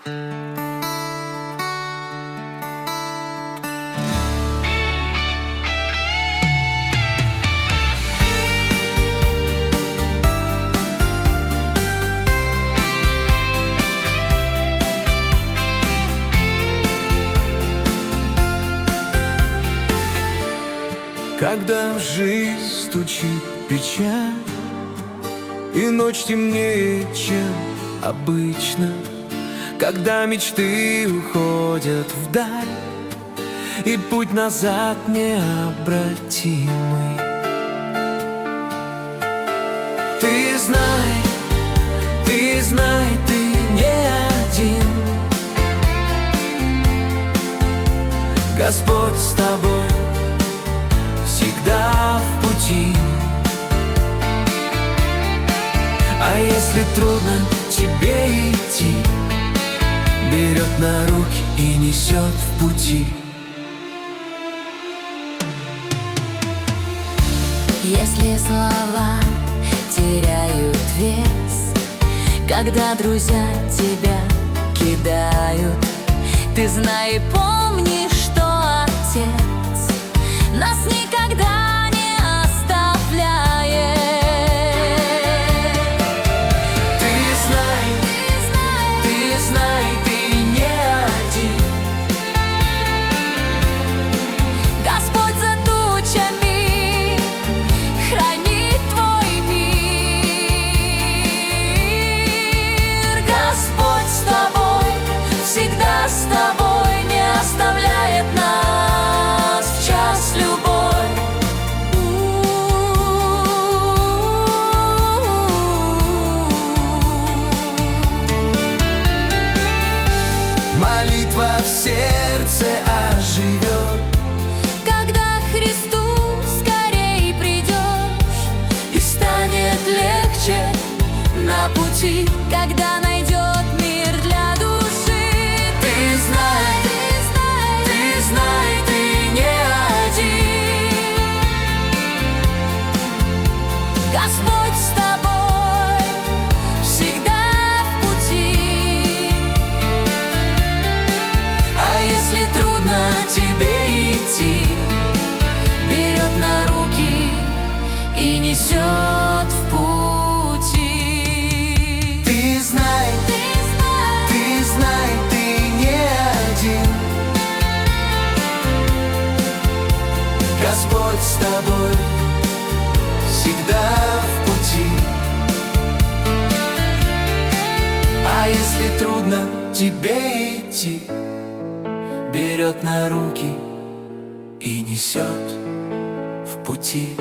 Когда в жизнь стучит печаль, и ночь темнее, чем обычно, когда мечты уходят вдаль, и путь назад необратимый. Ты знай, ты знай, ты не один. Господь с тобой всегда в пути. А если трудно тебе идти, берет на руки и несет в пути. Если слова теряют вес, когда друзья тебя кидают, ты знай и помни, что Отец нас никогда не оставляет. Ты знай, ты не один. Господь за тучами хранит твой мир. Господь с тобой, всегда с тобой, не оставляет нас в час любой. Молитва в сердце оживет, Когда Христу скорей придешь, и станет легче на пути, когда найдет мир для души. Ты знай, ты не один. Господь с тобой, всегда в пути. А если трудно тебе идти, Берет на руки и несет в пути. ты знай, ты не один. Господь с тобой, всегда в пути. А если трудно тебе идти, берет на руки и несет в пути.